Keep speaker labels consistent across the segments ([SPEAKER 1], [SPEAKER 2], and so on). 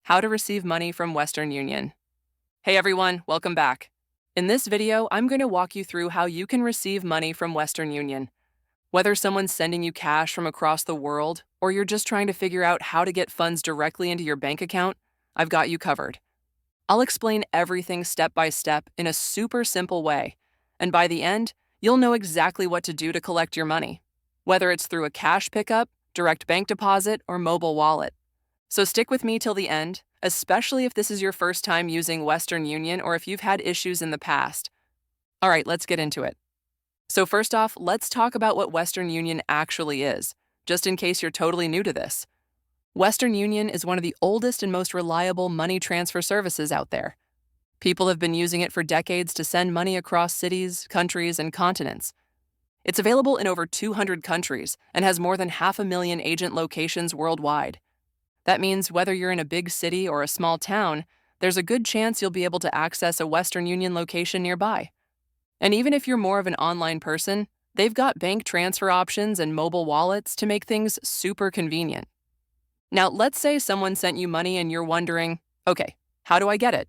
[SPEAKER 1] How to receive money from Western Union. Hey everyone, welcome back. In this video, I'm going to walk you through how you can receive money from Western Union. Whether someone's sending you cash from across the world, or you're just trying to figure out how to get funds directly into your bank account, I've got you covered. I'll explain everything step by step in a super simple way, and by the end, you'll know exactly what to do to collect your money, whether it's through a cash pickup, direct bank deposit, or mobile wallet. So stick with me till the end, especially if this is your first time using Western Union or if you've had issues in the past. All right, let's get into it. So first off, let's talk about what Western Union actually is, just in case you're totally new to this. Western Union is one of the oldest and most reliable money transfer services out there. People have been using it for decades to send money across cities, countries, and continents. It's available in over 200 countries and has more than 500,000 agent locations worldwide. That means whether you're in a big city or a small town, there's a good chance you'll be able to access a Western Union location nearby. And even if you're more of an online person, they've got bank transfer options and mobile wallets to make things super convenient. Now, let's say someone sent you money and you're wondering, okay, how do I get it?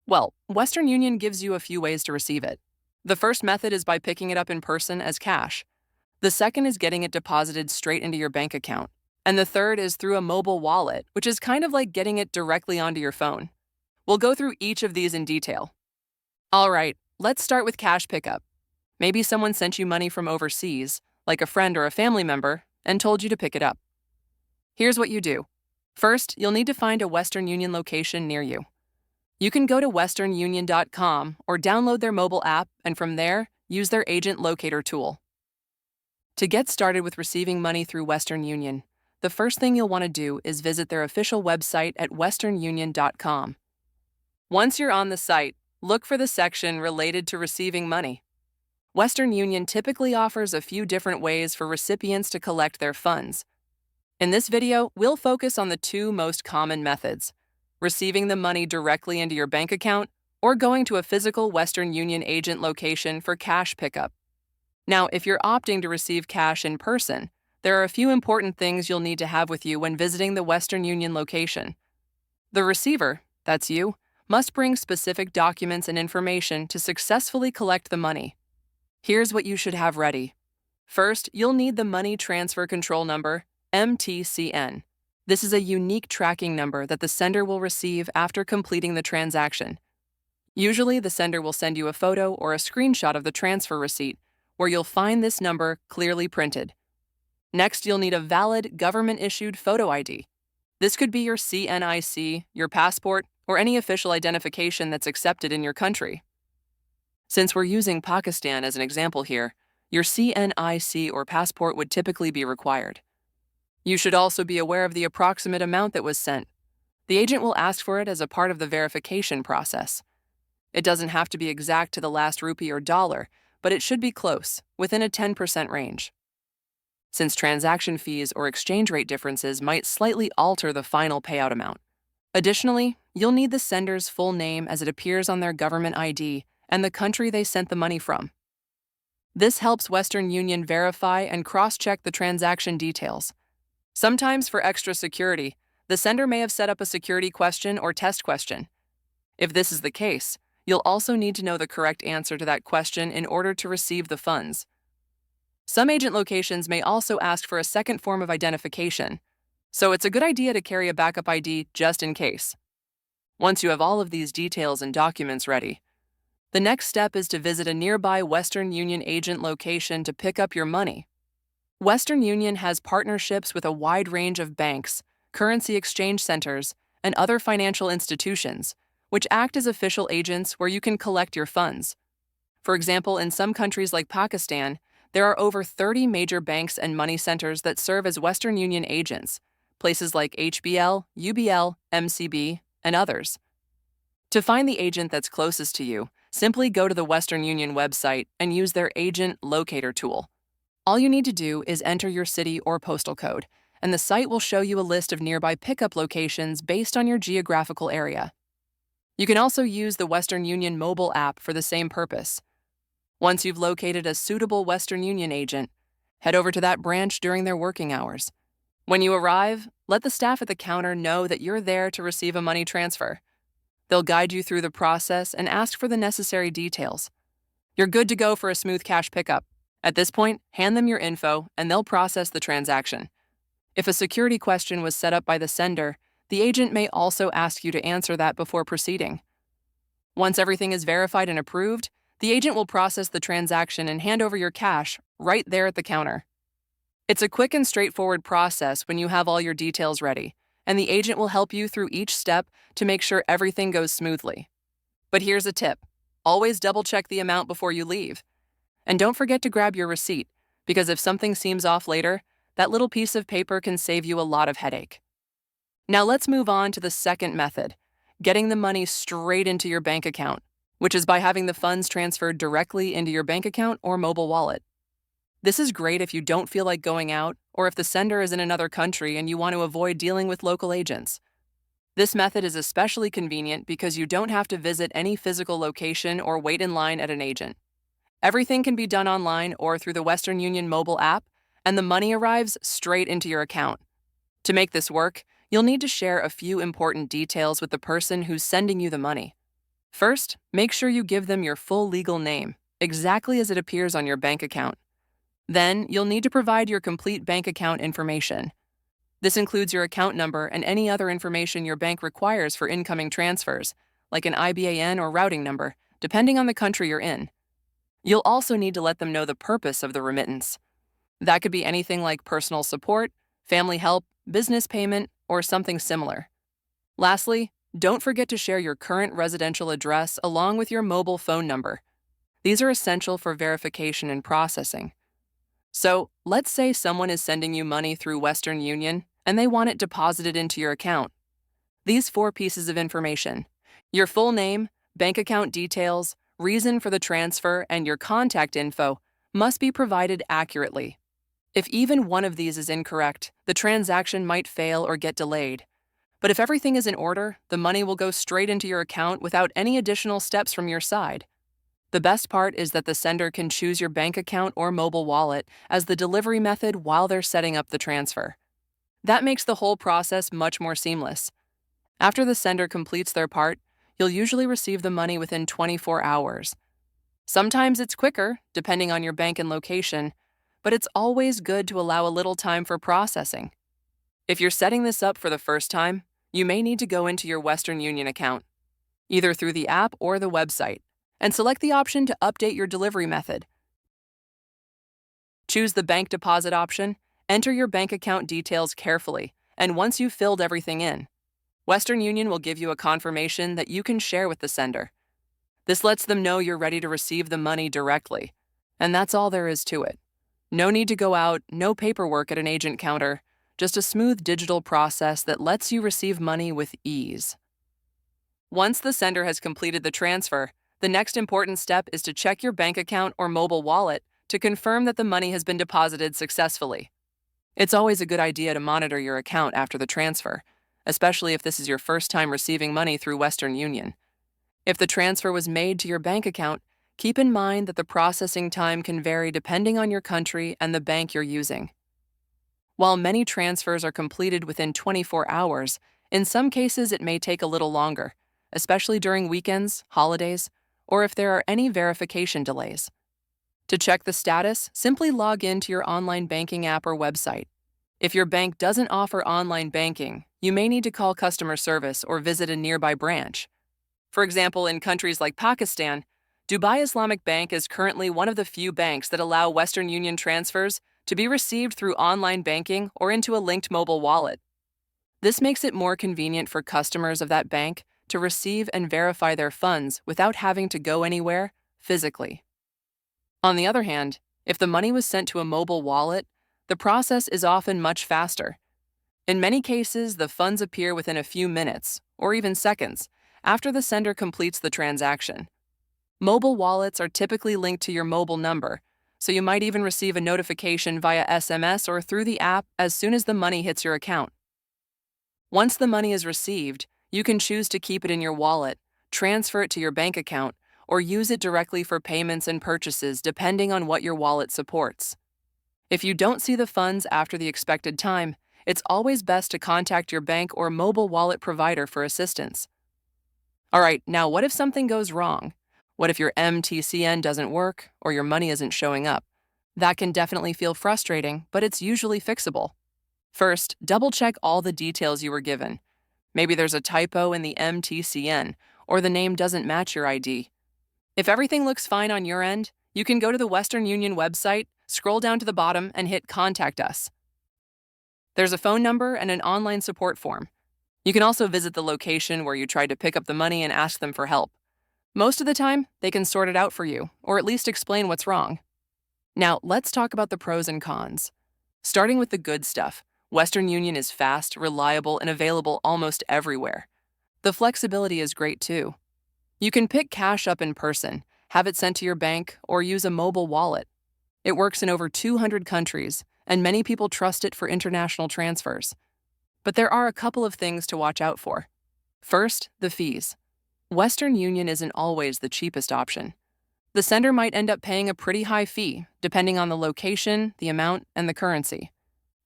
[SPEAKER 1] Well, Western Union gives you a few ways to receive it. The first method is by picking it up in person as cash. The second is getting it deposited straight into your bank account. And the third is through a mobile wallet, which is kind of like getting it directly onto your phone. We'll go through each of these in detail. All right, let's start with cash pickup. Maybe someone sent you money from overseas, like a friend or a family member, and told you to pick it up. Here's what you do. First, you'll need to find a Western Union location near you. You can go to westernunion.com or download their mobile app, and from there, use their agent locator tool. To get started with receiving money through Western Union, the first thing you'll want to do is visit their official website at westernunion.com. Once you're on the site, look for the section related to receiving money. Western Union typically offers a few different ways for recipients to collect their funds. In this video, we'll focus on the two most common methods: receiving the money directly into your bank account or going to a physical Western Union agent location for cash pickup. Now, if you're opting to receive cash in person, there are a few important things you'll need to have with you when visiting the Western Union location. The receiver, that's you, must bring specific documents and information to successfully collect the money. Here's what you should have ready. First, you'll need the Money Transfer Control Number, MTCN. This is a unique tracking number that the sender will receive after completing the transaction. Usually, the sender will send you a photo or a screenshot of the transfer receipt, where you'll find this number clearly printed. Next, you'll need a valid government-issued photo ID. This could be your CNIC, your passport, or any official identification that's accepted in your country. Since we're using Pakistan as an example here, your CNIC or passport would typically be required. You should also be aware of the approximate amount that was sent. The agent will ask for it as a part of the verification process. It doesn't have to be exact to the last rupee or dollar, but it should be close, within a 10% range. Since transaction fees or exchange rate differences might slightly alter the final payout amount. Additionally, you'll need the sender's full name as it appears on their government ID and the country they sent the money from. This helps Western Union verify and cross-check the transaction details. Sometimes for extra security, the sender may have set up a security question or test question. If this is the case, you'll also need to know the correct answer to that question in order to receive the funds. Some agent locations may also ask for a second form of identification, so it's a good idea to carry a backup ID just in case. Once you have all of these details and documents ready, the next step is to visit a nearby Western Union agent location to pick up your money. Western Union has partnerships with a wide range of banks, currency exchange centers, and other financial institutions, which act as official agents where you can collect your funds. For example, in some countries like Pakistan, there are over 30 major banks and money centers that serve as Western Union agents, places like HBL, UBL, MCB, and others. To find the agent that's closest to you, simply go to the Western Union website and use their agent locator tool. All you need to do is enter your city or postal code, and the site will show you a list of nearby pickup locations based on your geographical area. You can also use the Western Union mobile app for the same purpose. Once you've located a suitable Western Union agent, head over to that branch during their working hours. When you arrive, let the staff at the counter know that you're there to receive a money transfer. They'll guide you through the process and ask for the necessary details. You're good to go for a smooth cash pickup. At this point, hand them your info and they'll process the transaction. If a security question was set up by the sender, the agent may also ask you to answer that before proceeding. Once everything is verified and approved, the agent will process the transaction and hand over your cash right there at the counter. It's a quick and straightforward process when you have all your details ready, and the agent will help you through each step to make sure everything goes smoothly. But here's a tip. Always double-check the amount before you leave. And don't forget to grab your receipt, because if something seems off later, that little piece of paper can save you a lot of headache. Now let's move on to the second method, getting the money straight into your bank account, which is by having the funds transferred directly into your bank account or mobile wallet. This is great if you don't feel like going out or if the sender is in another country and you want to avoid dealing with local agents. This method is especially convenient because you don't have to visit any physical location or wait in line at an agent. Everything can be done online or through the Western Union mobile app, and the money arrives straight into your account. To make this work, you'll need to share a few important details with the person who's sending you the money. First, make sure you give them your full legal name, exactly as it appears on your bank account. Then, you'll need to provide your complete bank account information. This includes your account number and any other information your bank requires for incoming transfers, like an IBAN or routing number, depending on the country you're in. You'll also need to let them know the purpose of the remittance. That could be anything like personal support, family help, business payment, or something similar. Lastly, don't forget to share your current residential address along with your mobile phone number. These are essential for verification and processing. So, let's say someone is sending you money through Western Union and they want it deposited into your account. These 4 pieces of information, your full name, bank account details, reason for the transfer, and your contact info, must be provided accurately. If even one of these is incorrect, the transaction might fail or get delayed. But if everything is in order, the money will go straight into your account without any additional steps from your side. The best part is that the sender can choose your bank account or mobile wallet as the delivery method while they're setting up the transfer. That makes the whole process much more seamless. After the sender completes their part, you'll usually receive the money within 24 hours. Sometimes it's quicker, depending on your bank and location, but it's always good to allow a little time for processing. If you're setting this up for the first time, you may need to go into your Western Union account, either through the app or the website, and select the option to update your delivery method. Choose the bank deposit option, enter your bank account details carefully, and once you've filled everything in, Western Union will give you a confirmation that you can share with the sender. This lets them know you're ready to receive the money directly, and that's all there is to it. No need to go out, no paperwork at an agent counter, just a smooth digital process that lets you receive money with ease. Once the sender has completed the transfer, the next important step is to check your bank account or mobile wallet to confirm that the money has been deposited successfully. It's always a good idea to monitor your account after the transfer, especially if this is your first time receiving money through Western Union. If the transfer was made to your bank account, keep in mind that the processing time can vary depending on your country and the bank you're using. While many transfers are completed within 24 hours, in some cases it may take a little longer, especially during weekends, holidays, or if there are any verification delays. To check the status, simply log in to your online banking app or website. If your bank doesn't offer online banking, you may need to call customer service or visit a nearby branch. For example, in countries like Pakistan, Dubai Islamic Bank is currently one of the few banks that allow Western Union transfers to be received through online banking or into a linked mobile wallet. This makes it more convenient for customers of that bank to receive and verify their funds without having to go anywhere physically. On the other hand, if the money was sent to a mobile wallet, the process is often much faster. In many cases, the funds appear within a few minutes, or even seconds, after the sender completes the transaction. Mobile wallets are typically linked to your mobile number, so you might even receive a notification via SMS or through the app as soon as the money hits your account. Once the money is received, you can choose to keep it in your wallet, transfer it to your bank account, or use it directly for payments and purchases depending on what your wallet supports. If you don't see the funds after the expected time, it's always best to contact your bank or mobile wallet provider for assistance. All right, now what if something goes wrong? What if your MTCN doesn't work or your money isn't showing up? That can definitely feel frustrating, but it's usually fixable. First, double-check all the details you were given. Maybe there's a typo in the MTCN, or the name doesn't match your ID. If everything looks fine on your end, you can go to the Western Union website, scroll down to the bottom, and hit Contact Us. There's a phone number and an online support form. You can also visit the location where you tried to pick up the money and ask them for help. Most of the time, they can sort it out for you, or at least explain what's wrong. Now, let's talk about the pros and cons. Starting with the good stuff, Western Union is fast, reliable, and available almost everywhere. The flexibility is great too. You can pick cash up in person, have it sent to your bank, or use a mobile wallet. It works in over 200 countries, and many people trust it for international transfers. But there are a couple of things to watch out for. First, the fees. Western Union isn't always the cheapest option. The sender might end up paying a pretty high fee, depending on the location, the amount, and the currency.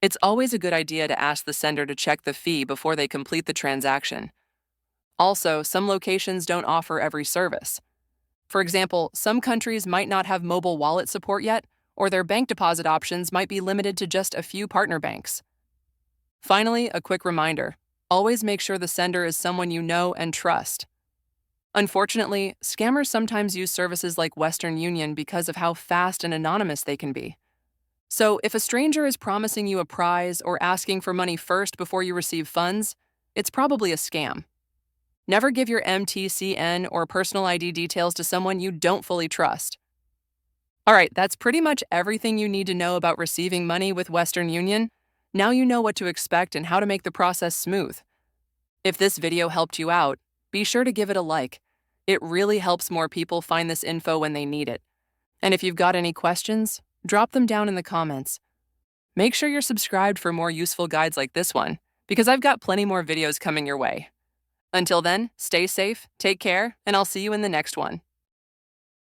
[SPEAKER 1] It's always a good idea to ask the sender to check the fee before they complete the transaction. Also, some locations don't offer every service. For example, some countries might not have mobile wallet support yet, or their bank deposit options might be limited to just a few partner banks. Finally, a quick reminder: always make sure the sender is someone you know and trust. Unfortunately, scammers sometimes use services like Western Union because of how fast and anonymous they can be. So, if a stranger is promising you a prize or asking for money first before you receive funds, it's probably a scam. Never give your MTCN or personal ID details to someone you don't fully trust. All right, that's pretty much everything you need to know about receiving money with Western Union. Now you know what to expect and how to make the process smooth. If this video helped you out, be sure to give it a like. It really helps more people find this info when they need it. And if you've got any questions, drop them down in the comments. Make sure you're subscribed for more useful guides like this one, because I've got plenty more videos coming your way. Until then, stay safe, take care, and I'll see you in the next one.